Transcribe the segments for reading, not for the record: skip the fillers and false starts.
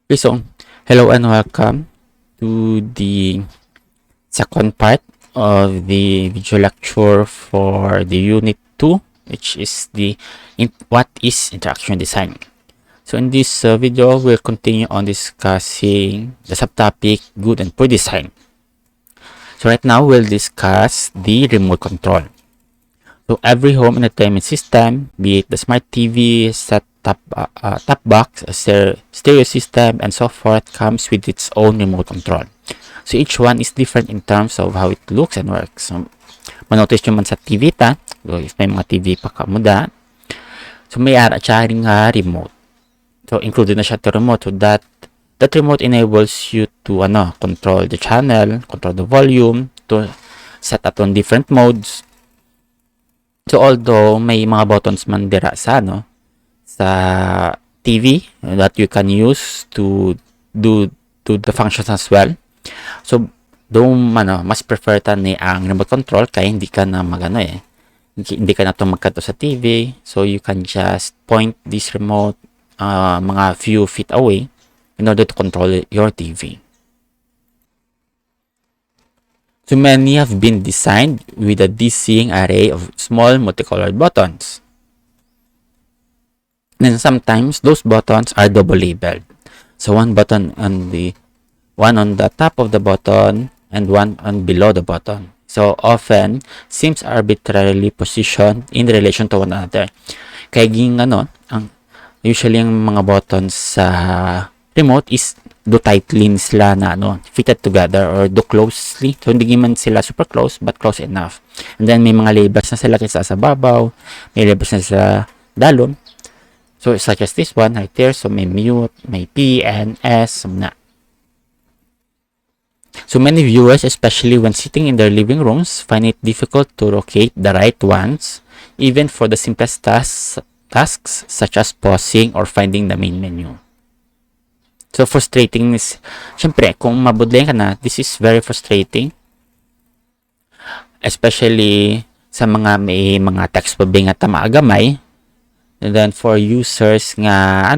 Okay, so hello and welcome to the second part of the video lecture for the Unit 2, which is what is interaction design. So in this video, we'll continue on discussing the subtopic good and poor design. So right now, we'll discuss the remote control. So every home entertainment system, be it the smart TV, top box, a stereo system, and so forth, comes with its own remote control. So each one is different in terms of how it looks and works. So manotice nyo man sa TV so if may mga TV pa kamuda, so may ara siya ring remote. So included na siya to remote, so that remote enables you to control the channel, control the volume, to set up on different modes. So although may mga buttons man dira sa TV that you can use to do the functions as well. So though mas prefer ta ni ang remote control kay hindi ka na hindi ka na to magkanto sa TV, so you can just point this remote mga few feet away in order to control your TV. So many have been designed with a dizzying array of small multicolored buttons. And sometimes those buttons are double labeled. So one on the top of the button and one on below the button. So often seems arbitrarily positioned in relation to one another. Kaya usually ang mga buttons sa remote is do tightly sila na fitted together or do closely. So hindi man sila super close but close enough. And then may mga labels na sila kaysa sa babaw, may labels na sa dalon. So such as this one right there, so may mute, may P and S, na. So many viewers, especially when sitting in their living rooms, find it difficult to locate the right ones, even for the simplest tasks such as pausing or finding the main menu. So frustrating is, syempre, kung mabudlay ka na, this is very frustrating. Especially sa may mga text pa nga maagamay. And then for users nga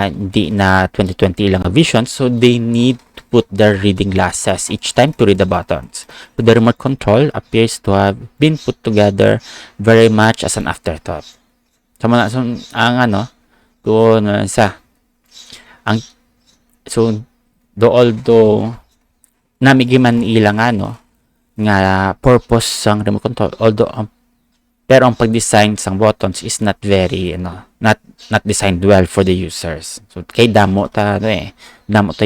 hindi na 2020 lang vision, so they need to put their reading glasses each time to read the buttons. So the remote control appears to have been put together very much as an afterthought. Although namigiman ilang nga purpose sang remote control, pero ang pag-design sang buttons is not very not designed well for the users. So kay damo ta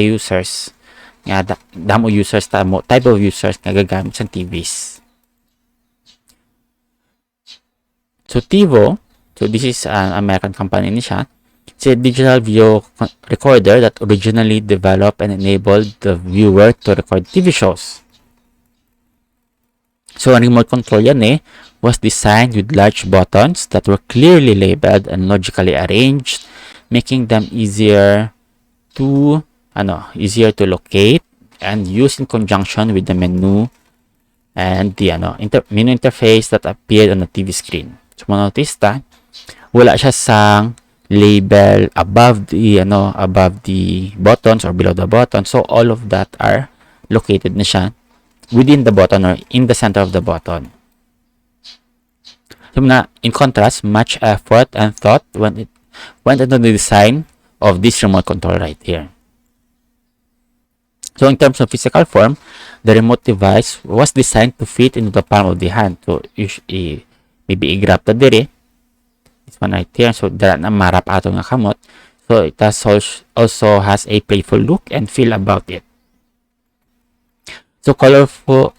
users nga damo users type of users nga gagamit sa TVs. So TiVo, so this is an American company ni siya. It's a digital video recorder that originally developed and enabled the viewer to record TV shows. So ang remote control yan was designed with large buttons that were clearly labeled and logically arranged, making them easier to locate and use in conjunction with the menu and the menu interface that appeared on the TV screen. So manotice wala siya sang label above the buttons or below the button. So all of that are located na siya within the button or in the center of the button. So in contrast, much effort and thought went into the design of this remote control right here. So in terms of physical form, the remote device was designed to fit into the palm of the hand. So usually, maybe i-grab ta diri. This one right here. So dara na marap ato nga kamot. So it also has a playful look and feel about it. So colorful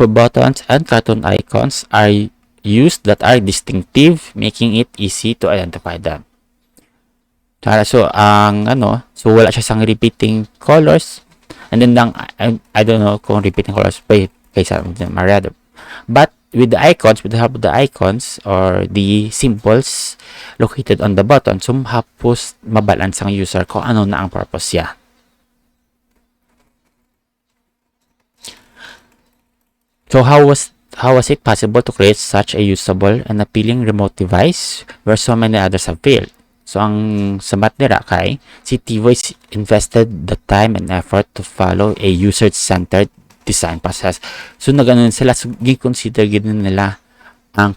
buttons and cartoon icons are used that are distinctive, making it easy to identify them. So so wala siya sang repeating colors, and then I don't know kung repeating colors pa kaysa Mariado. But with the help of the icons or the symbols located on the button, so hapos mabalance ang user kung ano na ang purpose niya. So how was it possible to create such a usable and appealing remote device where so many others have failed? So, ang sabat nila kay si T-Voice invested the time and effort to follow a user-centered design process. So, nagano sila, so, consider gid nila ang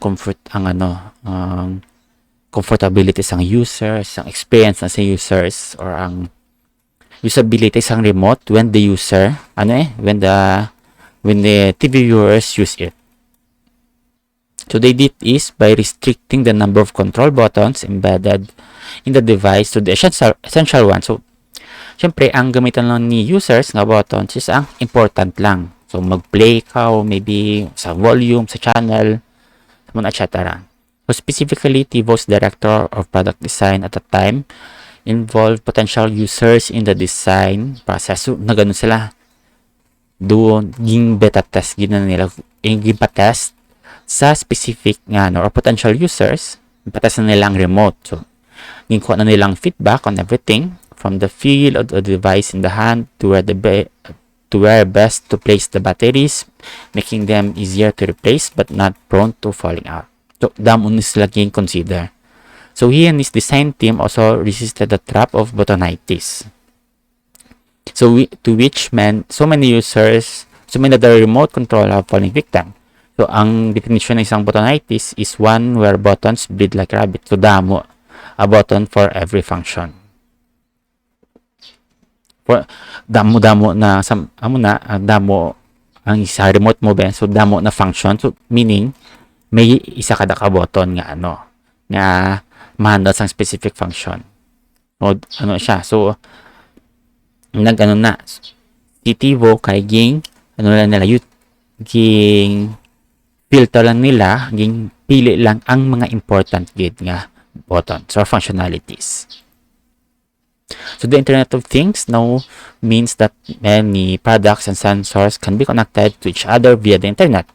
comfortability sang users, ang experience na sa users, or ang usability sang remote when the user, when the TV viewers use it. So they did is by restricting the number of control buttons embedded in the device to the essential one. So, syempre, ang gamitan lang ni users nga buttons is ang important lang. So, mag-play ka o maybe sa volume, sa channel, etc. So, specifically, TiVo's director of product design at the time involved potential users in the design process. So, nagano sila. Doon, yung beta test, nila, yung pa-test sa specific nga, or potential users, pa-test na nilang remote. So, ginkuha na nilang feedback on everything from the feel of the device in the hand to where best to place the batteries, making them easier to replace but not prone to falling out. So, damo ni sila consider. So, he and his design team also resisted the trap of bottonitis. So, to which meant so many that the remote control have falling victim. So, ang definition ng isang bottonitis is one where buttons bleed like rabbit. So, damo a button for every function. For damo na damo ang isa remote mo ba? So, damo na function. So, meaning may isa kada ka button nga nga ma-handle sang specific function. O siya. So, na si TiVo kay ging filter lang nila, ging pili lang ang mga important gid nga buttons or functionalities. So the Internet of Things now means that many products and sensors can be connected to each other via the internet,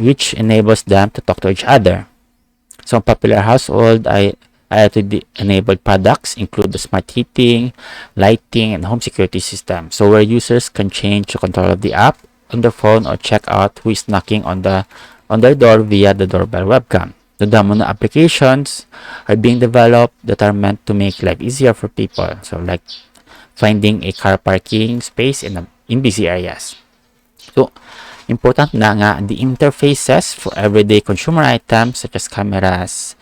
which enables them to talk to each other. So popular household IoT-enabled products include the smart heating, lighting, and home security system. So where users can change the control of the app on their phone or check out who is knocking on their door via the doorbell webcam. The damo na applications are being developed that are meant to make life easier for people. So like finding a car parking space in busy areas. So important na nga the interfaces for everyday consumer items such as cameras,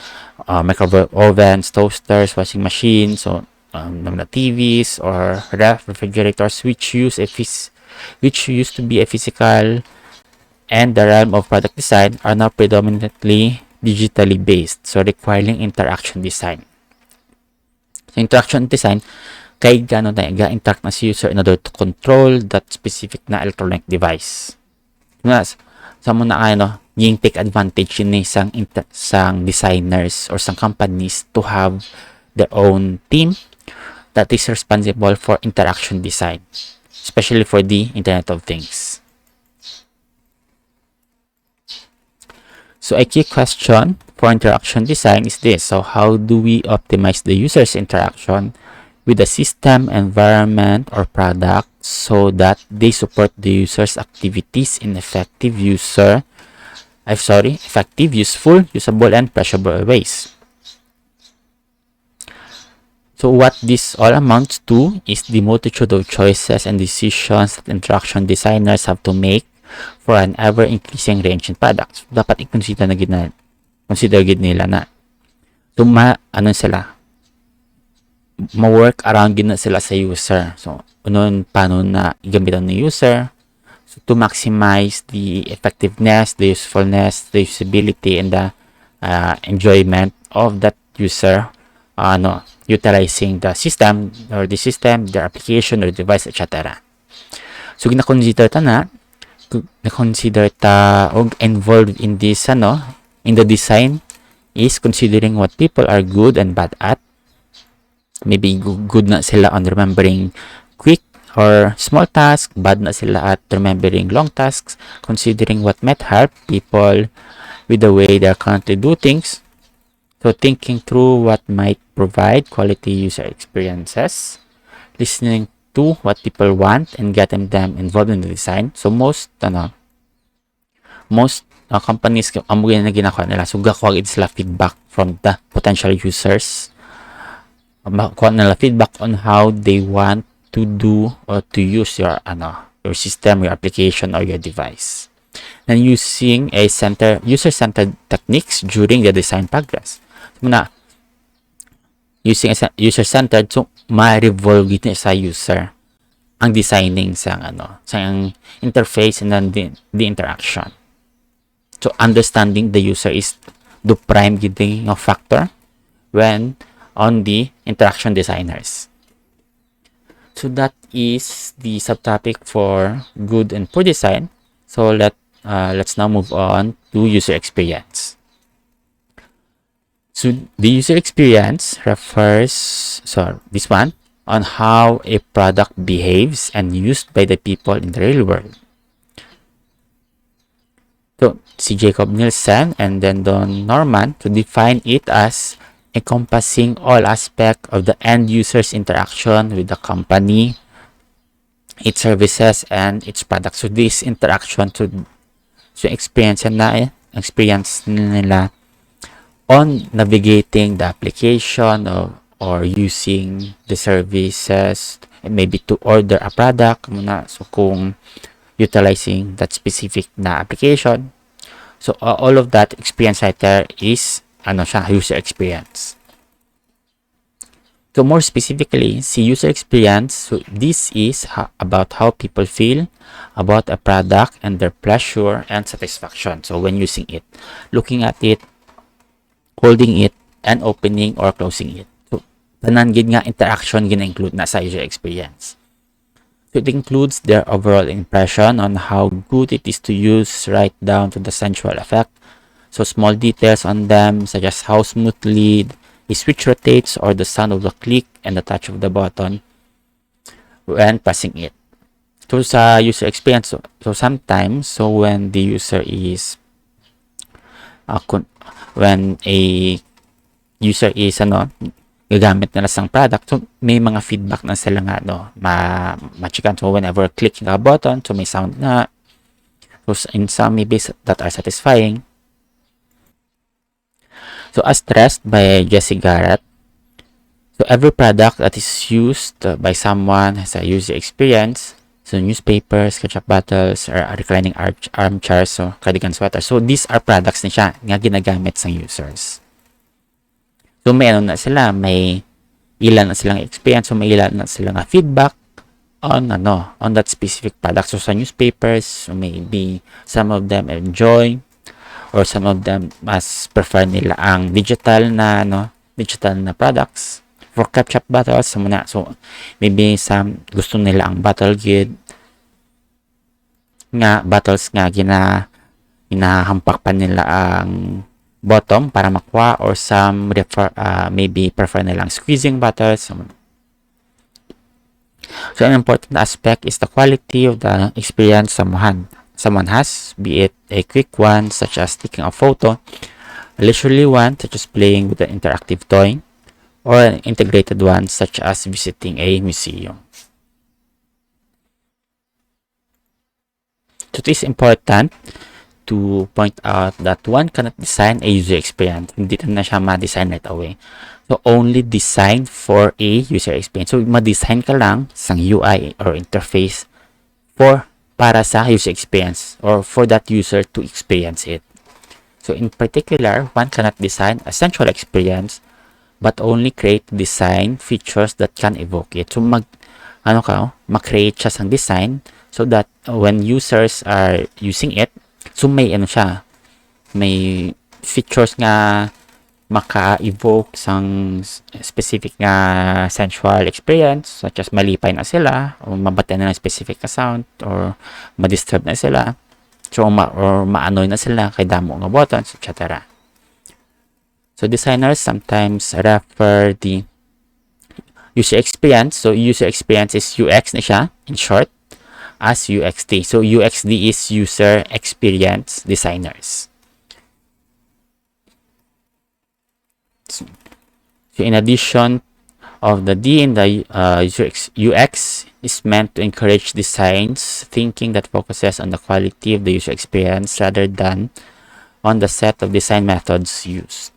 microwave ovens, toasters, washing machines, so TVs or refrigerators which used to be a physical and the realm of product design are now predominantly digitally based, so requiring interaction design. So interaction design kay ga-interact na si user in order to control that specific na electronic device. Sa mo na yung take advantage ni sang designers or sang companies to have their own team that is responsible for interaction design, especially for the Internet of Things. So a key question for interaction design is this. So how do we optimize the user's interaction with the system, environment, or product so that they support the user's activities in effective, useful, usable, and pleasurable ways? So what this all amounts to is the multitude of choices and decisions that interaction designers have to make for an ever-increasing range in products. Dapat i-consider nila na sila ma-work around gid na sila sa user. So paano na igamitan ng user to maximize the effectiveness, the usefulness, the usability, and the enjoyment of that user utilizing the system, their application or device, etc. So gina-consider involved in this in the design is considering what people are good and bad at. Maybe good na sila on remembering quick or small tasks, bad na sila at remembering long tasks, considering what might help people with the way they currently do things. So thinking through what might provide quality user experiences, listening to what people want and getting them involved in the design. So most companies amo na ginagawa nila, so gakuha sila feedback from the potential users makuha nila feedback on how they want to do or to use your system, your application, or your device. And using a user-centered techniques during the design progress. Muna, using a user-centered, so ma-revolve dito sa user ang designing sa interface and then the interaction. So understanding the user is the prime giving of factor when on the interaction designers. So that is the subtopic for good and poor design. So let's now move on to user experience. So the user experience refers, this one, on how a product behaves and used by the people in the real world. So si Jacob Nielsen and then Don Norman to define it as encompassing all aspects of the end user's interaction with the company, its services, and its products. So this interaction so experience nila on navigating the application or using the services, maybe to order a product muna. So kung utilizing that specific na application, so all of that experience right there is user experience. So more specifically, see user experience, so this is about how people feel about a product and their pleasure and satisfaction. So when using it, looking at it, holding it, and opening or closing it. So tanan gid nga interaction gina-include na sa user experience. So it includes their overall impression on how good it is to use, right down to the sensual effect. So small details on them, such as how smoothly the switch rotates or the sound of the click and the touch of the button when pressing it. So sa user experience, so sometimes, so when the user is when a user is gagamit nila sang product, so may mga feedback na sila nga ma-checkan. So whenever clicking a button, so may sound na. So in some maybe that are satisfying. So as stressed by Jesse Garrett, so every product that is used by someone has a user experience. So newspapers, ketchup bottles, or reclining armchairs, so cardigan sweater. So these are products na siya nga ginagamit sa users. So may may ilan na silang experience, so may ilan na silang feedback on that specific product. So sa newspapers, so maybe some of them enjoy, or some of them mas prefer nila ang digital na products. For ketchup bottles, so maybe some gusto nila ang bottle gid nga bottles nga ginahampak pa nila ang bottom para makuha, or some maybe prefer nilang squeezing bottles. So an important aspect is the quality of the experience someone has, be it a quick one such as taking a photo, a leisurely one such as playing with an interactive toy, or an integrated one such as visiting a museum. So it is important to point out that one cannot design a user experience. Hindi na siya ma-design right away. So only design for a user experience. So ma-design ka lang sang UI or interface para sa user experience, or for that user to experience it. So in particular, one cannot design a sensual experience but only create design features that can evoke it. So ma-create siya sang design so that when users are using it, so may may features nga maka-evoke sang specific nga sensual experience, such as malipay na sila, o mabata na ng specific na sound, or ma-disturb na sila, so or ma-annoy na sila kay damo nga buttons, etc. So designers sometimes refer the user experience, so user experience is UX na siya in short, as UXD. So UXD is user experience designers. So in addition of the D in the UX is meant to encourage designs thinking that focuses on the quality of the user experience rather than on the set of design methods used.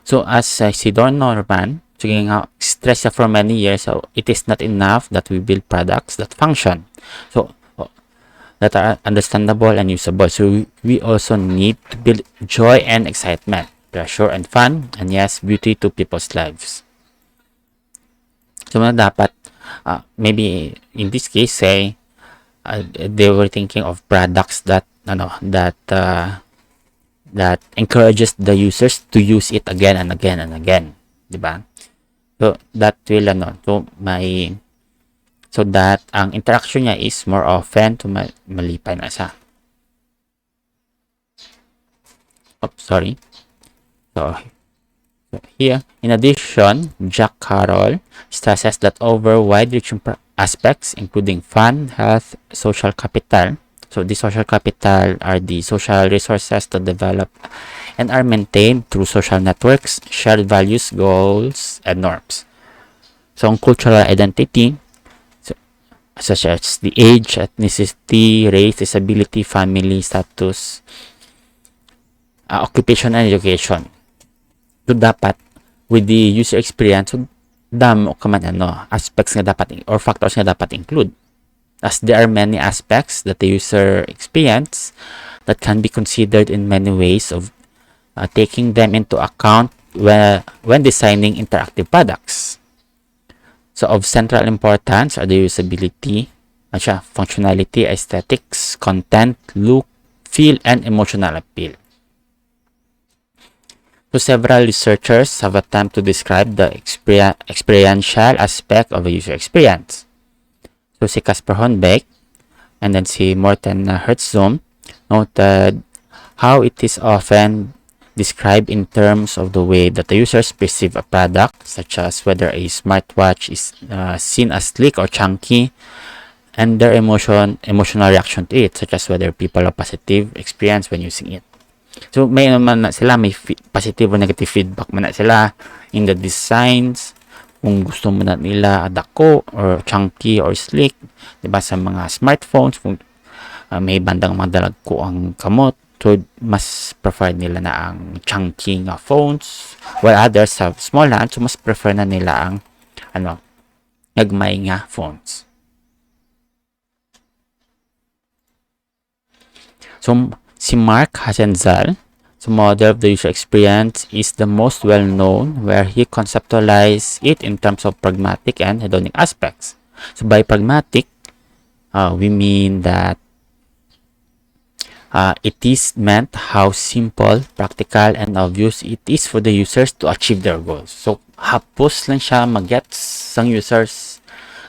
So as si Don Norman, sige nga, stress siya for many years, so it is not enough that we build products that function. So that are understandable and usable. So we also need to build joy and excitement, pleasure and fun, and yes, beauty to people's lives. So dapat, maybe in this case, say, they were thinking of products that that encourages the users to use it again and again and again, di ba? So that will so that ang interaction niya is more often to malipay na siya. Sorry. So here, in addition, Jack Carroll stresses that over wide-reaching aspects, including fun, health, social capital. So the social capital are the social resources to develop and are maintained through social networks, shared values, goals, and norms. So ang cultural identity, such as the age, ethnicity, race, disability, family status, occupation, and education. So dapat with the user experience, so damo ka man aspects nga dapat or factors nga dapat include, as there are many aspects that the user experience that can be considered in many ways of taking them into account when designing interactive products. So of central importance are the usability, functionality, aesthetics, content, look, feel, and emotional appeal. So several researchers have attempted to describe the experiential aspect of a user experience. So si Casper Hornbeck and then si Morten Hertzzoom noted how it is often described in terms of the way that the users perceive a product, such as whether a smartwatch is seen as sleek or chunky, and their emotional reaction to it, such as whether people have positive experience when using it. So may naman na sila, may positive or negative feedback man na sila in the designs, kung gusto mo na nila dako or chunky or sleek, diba, sa mga smartphones, kung may bandang madalag ko ang kamot, so mas prefer nila na ang chunky nga phones, while others have small hands, so mas prefer na nila ang nagmay nga phones. So si Mark Hasenzal, so model of the user experience, is the most well-known, where he conceptualized it in terms of pragmatic and hedonic aspects. So by pragmatic, we mean that it is meant how simple, practical, and obvious it is for the users to achieve their goals. So hapos lang siya mag-gets sang users.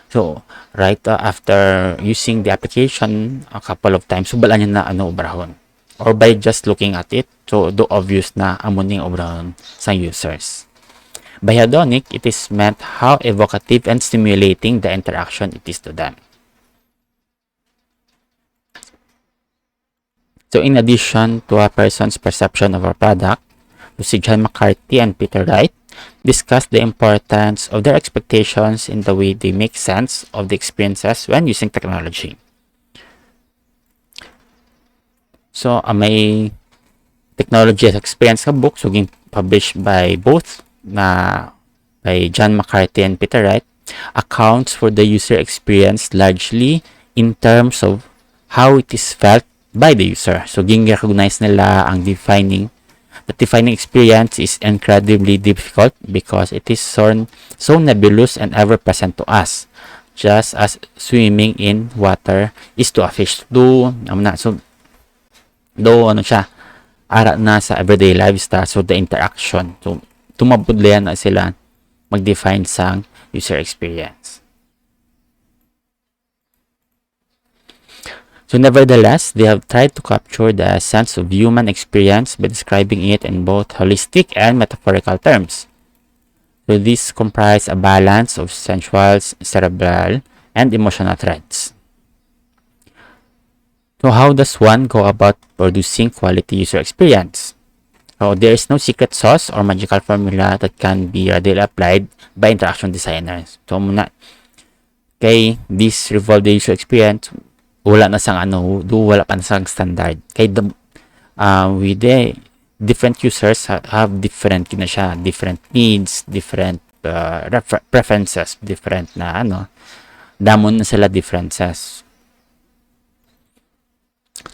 So right after using the application a couple of times, so bala niya na obrahon. Or by just looking at it, so do obvious na amuning obrahon sa users. By hedonic, it is meant how evocative and stimulating the interaction it is to them. So in addition to a person's perception of a product, si John McCarthy and Peter Wright discussed the importance of their expectations in the way they make sense of the experiences when using technology. So may technology experience ka book, so published by both by John McCarthy and Peter Wright, accounts for the user experience largely in terms of how it is felt by the user. So recognize nila ang defining experience is incredibly difficult because it is so nebulous and ever present to us, just as swimming in water is to a fish. Ara na sa everyday lifestyle, so the interaction, so tumabudlayan na sila mag-define sa user experience. So nevertheless, they have tried to capture the sense of human experience by describing it in both holistic and metaphorical terms. So these comprise a balance of sensual, cerebral, and emotional threads. So how does one go about producing quality user experience? So there is no secret sauce or magical formula that can be readily applied by interaction designers. So muna kay this revolve the user experience, wala na sang wala pa na sang standard. Kay different users have different different needs, different preferences, different na damon na sila differences.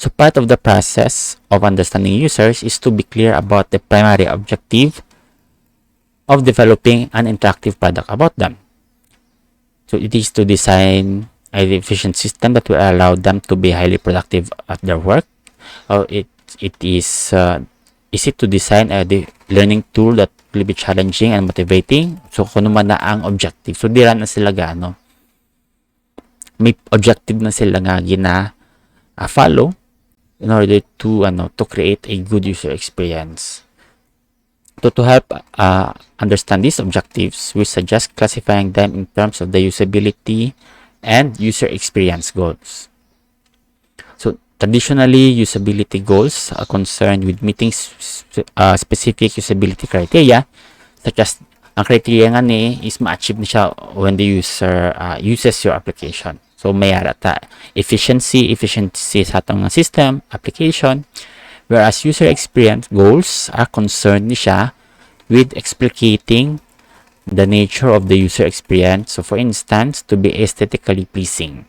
So part of the process of understanding users is to be clear about the primary objective of developing an interactive product about them. So it is to design an efficient system that will allow them to be highly productive at their work. Or it is it to design a learning tool that will be challenging and motivating. So kung naman na ang objective, so dira na sila may objective na sila nga follow in order to create a good user experience. So to help understand these objectives, we suggest classifying them in terms of the usability and user experience goals. So traditionally, usability goals are concerned with meeting specific usability criteria, such as ang criteria nga is ma-achieve na siya when the user uses your application. So may efficiency sa atong system, application, whereas user experience goals are concerned siya with explicating the nature of the user experience. So for instance, to be aesthetically pleasing.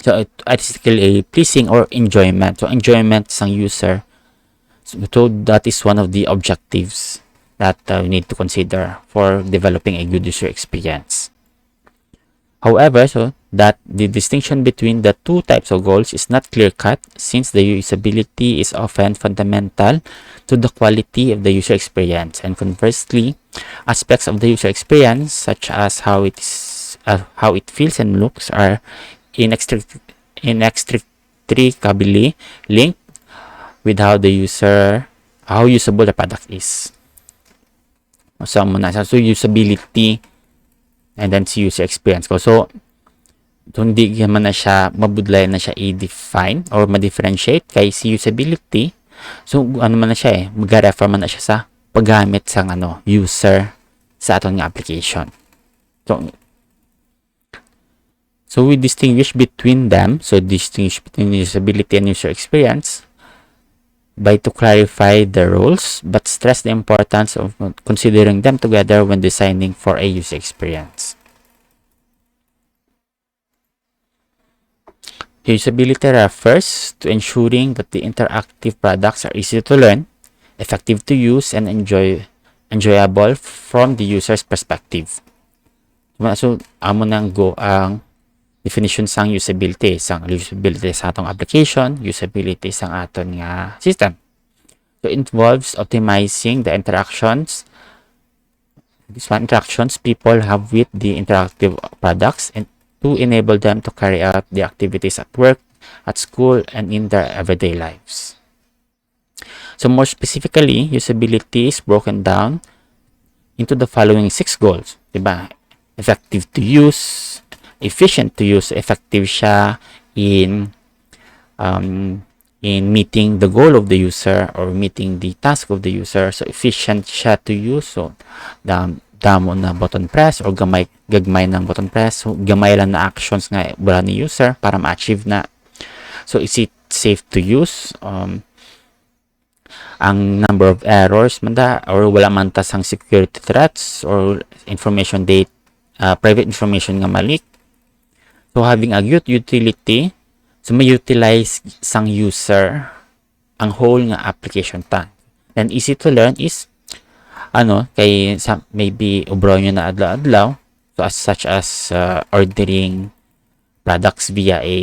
So aesthetically pleasing or enjoyment. So enjoyment sang user. So that is one of the objectives that we need to consider for developing a good user experience. However, so that the distinction between the two types of goals is not clear-cut, since the usability is often fundamental to the quality of the user experience, and conversely, aspects of the user experience such as how it feels and looks are inextricably linked with how usable the product is. So usability and then si user experience ko. So hindi naman na siya mabudlay na siya i-define or ma-differentiate kay si usability. So man na siya mag-refer man na siya sa paggamit sang user sa aton nga application. So we distinguish between them. So distinguish between usability and user experience by to clarify the roles, but stress the importance of considering them together when designing for a user experience. Usability refers to ensuring that the interactive products are easy to learn, effective to use, and enjoyable from the user's perspective. So, amo nang go ang definition sang usability sa atong application, usability sang aton nga system. So it involves optimizing the interactions people have with the interactive products and to enable them to carry out the activities at work, at school, and in their everyday lives. So more specifically, usability is broken down into the following 6 goals, diba? Effective to use, efficient to use, effective siya in meeting the goal of the user or meeting the task of the user. So efficient siya to use. So damo na button press or gagmay ng button press. So gamay lang na actions nga wala ni user para ma-achieve na. So is it safe to use? Ang number of errors man da or wala man ta sang security threats or private information nga malik. So having a good utility, so may utilize sang user ang whole nga application ta. Then easy to learn is kay maybe ubro nyo na adlaw-adlaw, so such as ordering products via a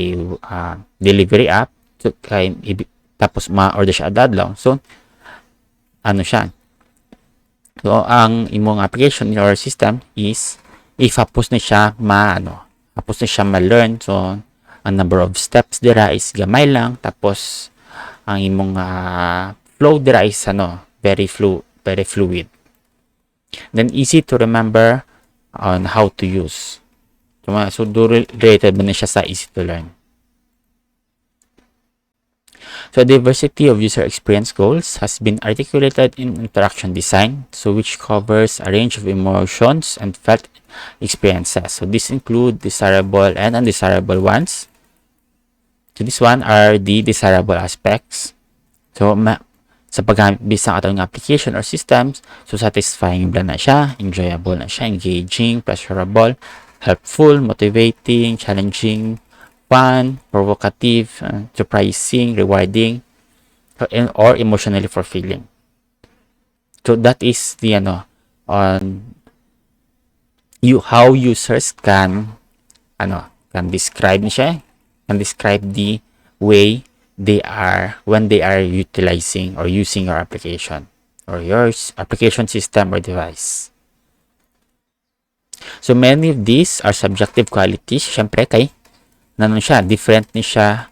delivery app. So kay tapos ma-order siya adlaw. So siya. So ang imong application or system is if-hapos na siya tapos na siya ma-learn. So, ang number of steps dira is gamay lang. Tapos, ang imong flow dira is very fluid. Then, easy to remember on how to use. So related na siya sa easy to learn. So, diversity of user experience goals has been articulated in interaction design, so which covers a range of emotions and felt experiences. So this include desirable and undesirable ones. So this one are the desirable aspects. So sa paggamit bisang atong application or systems. So satisfying ba na siya, enjoyable na siya, engaging, pleasurable, helpful, motivating, challenging, fun, provocative, surprising, rewarding, or emotionally fulfilling. So that is the on how users can describe the way they are when they are utilizing or using your application or your application system or device. So many of these are subjective qualities. Syempre kay different ni siya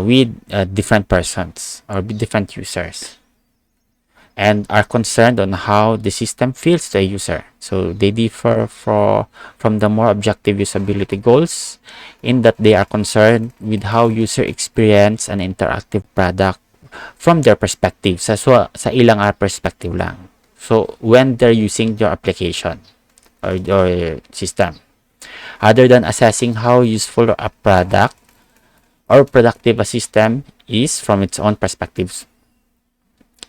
with different persons or with different users, and are concerned on how the system feels to a user. So they differ from the more objective usability goals in that they are concerned with how user experience an interactive product from their perspective. Sa ilang perspective lang. So when they're using your application or your system, other than assessing how useful a product or productive a system is from its own perspectives.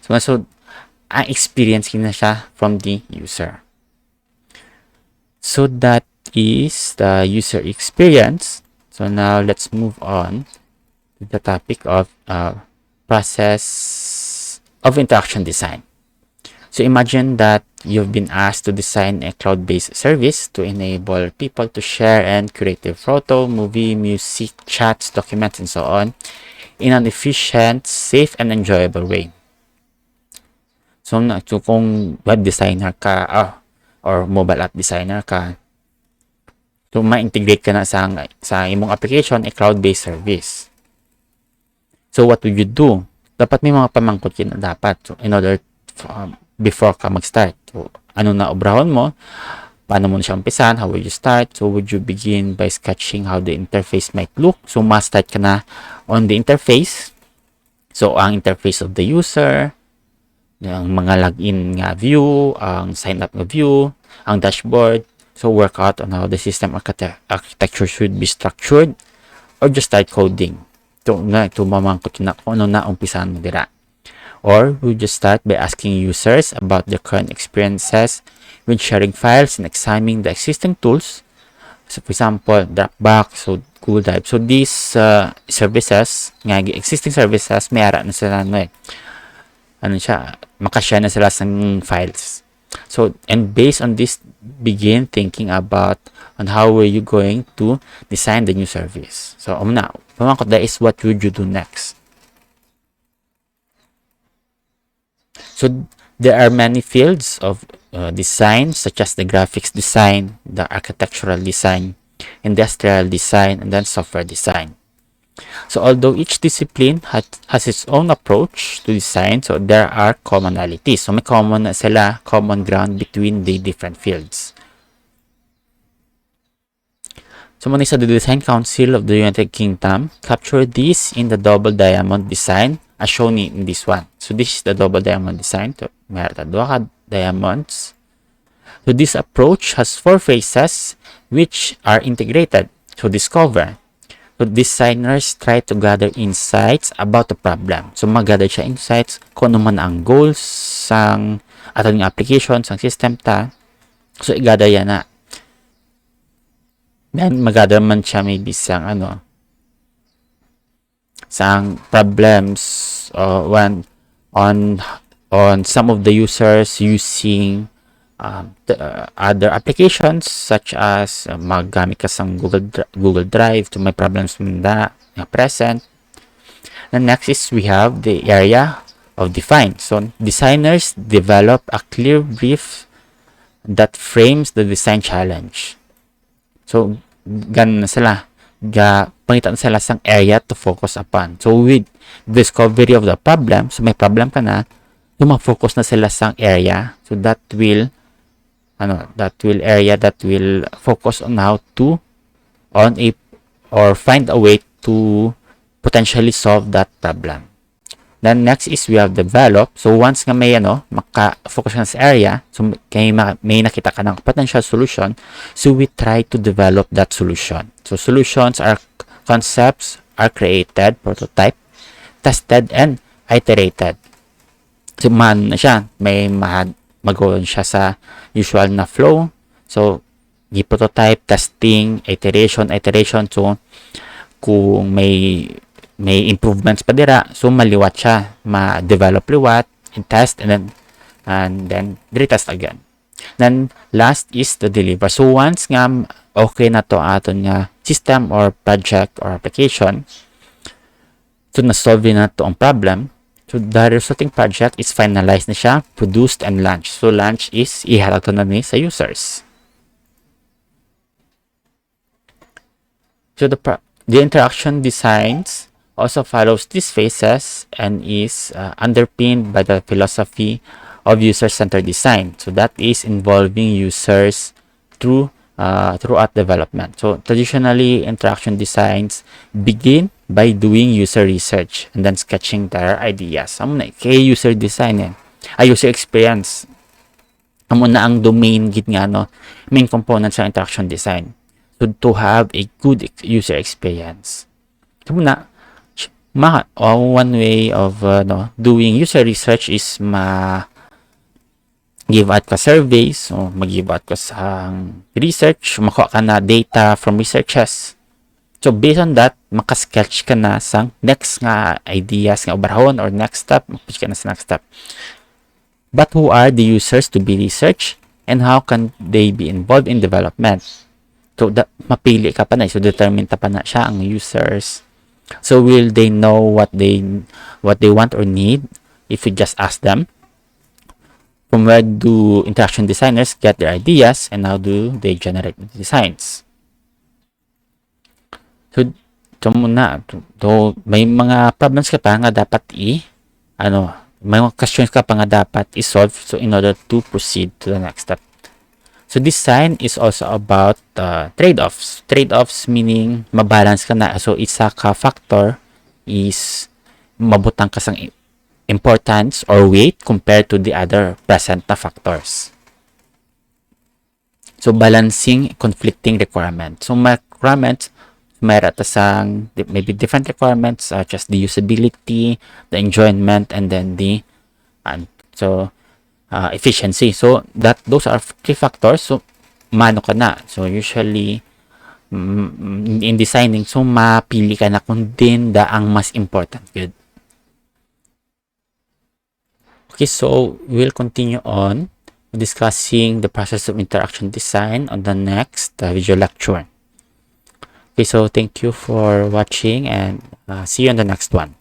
So ang experience na siya from the user. So that is the user experience. So now let's move on to the topic of process of interaction design. So imagine that you've been asked to design a cloud-based service to enable people to share and curate their photo, movie, music, chats, documents, and so on in an efficient, safe, and enjoyable way. So kung web designer ka or mobile app designer ka, so ma-integrate ka na sa imong application a cloud-based service. So what would you do? Dapat may mga pamangkot na dapat. So in order before ka mag-start. So ano na obrahon mo? Paano mo na siya umpisan? How will you start? So would you begin by sketching how the interface might look? So ma-start ka na on the interface. So ang interface of the user, ang mga login nga view, ang sign up nga view, ang dashboard. So work out on how the system architecture should be structured or just start coding. Ito mamangkot na kung ano na umpisan mo dira. Or we just start by asking users about their current experiences with sharing files and examining the existing tools. So for example, Dropbox, so Google Drive. So these services, existing services, may ara na sila makashare na sila ng files. So, and based on this, begin thinking about on how are you going to design the new service. So, that is what would you do next. So, there are many fields of design, such as the graphics design, the architectural design, industrial design, and then software design. So although each discipline has its own approach to design, so there are commonalities. So may common ground between the different fields. So muna sa the Design Council of the United Kingdom capture this in the double diamond design as shown in this one. So this is the double diamond design. So mayroon ka diamonds. So this approach has 4 phases which are integrated. So discover. So designers try to gather insights about the problem. So mag-gather siya insights kung ano man ang goals sang atong application, sang system ta. So i-gather yan na. Then mag-gather man siya maybe sang sang problems when on some of the users using other applications such as maggamit ka sang Google Drive to may problems na present. The next is we have the area of define. So designers develop a clear brief that frames the design challenge. So ganun na sila. Pangitan sila sang area to focus upon. So with discovery of the problem, so may problem ka na, focus na sila sang area. So that will focus on how to find a way to potentially solve that problem. Then next is we have develop. So once nga may maka-focus ka sa area, so may nakita ka ng potential solution, so we try to develop that solution. So solutions are concepts are created, prototype, tested, and iterated. So, man na siya. May mag-go siya sa usual na flow. So, i-prototype, testing, iteration. So, kung may improvements pa dira, so maliwat siya. Ma-develop liwat, test, and then retest again. Then, last is the deliver. So, once nga okay na to aton nga system or project or application, so na-solve na to ang problem, so the resulting project is finalized na siya, produced, and launched. So, launch is ihatag to na ni sa users. So, the interaction designs also follows these phases and is underpinned by the philosophy of user-centered design. So, that is involving users throughout development. So, traditionally, interaction designs begin by doing user research and then sketching their ideas. Amo na kay user design user experience. Amo na ang domain gid nga no, main component sa interaction design. So, to have a good user experience. So, muna, one way of doing user research is give out ka surveys, so mag-give out ka sa research, makuha ka na data from researches. So, based on that, makasketch ka na sa next nga ideas nga ubarahon or next step, makasketch ka na sa next step. But who are the users to be researched and how can they be involved in development? So, mapili ka pa na. So, determine ta pa na siya ang users. So, will they know what they want or need if you just ask them? From where do interaction designers get their ideas and how do they generate the designs? So, muna, may mga problems ka pa nga dapat may mga questions ka pa nga dapat i-solve so in order to proceed to the next step. So, design is also about trade-offs. Trade-offs meaning mabalance ka na. So, isa ka factor is mabutang ka sang importance or weight compared to the other present na factors. So, balancing conflicting requirements. So, may requirements, mayroon tasang maybe different requirements such as the usability, the enjoyment, and then the efficiency. So, those are three factors. So, mano ka na. So, usually, in designing, so, mapili ka na kung din ang mas important. Good. Okay, so we'll continue on discussing the process of interaction design on the next video lecture. Okay, so thank you for watching and see you on the next one.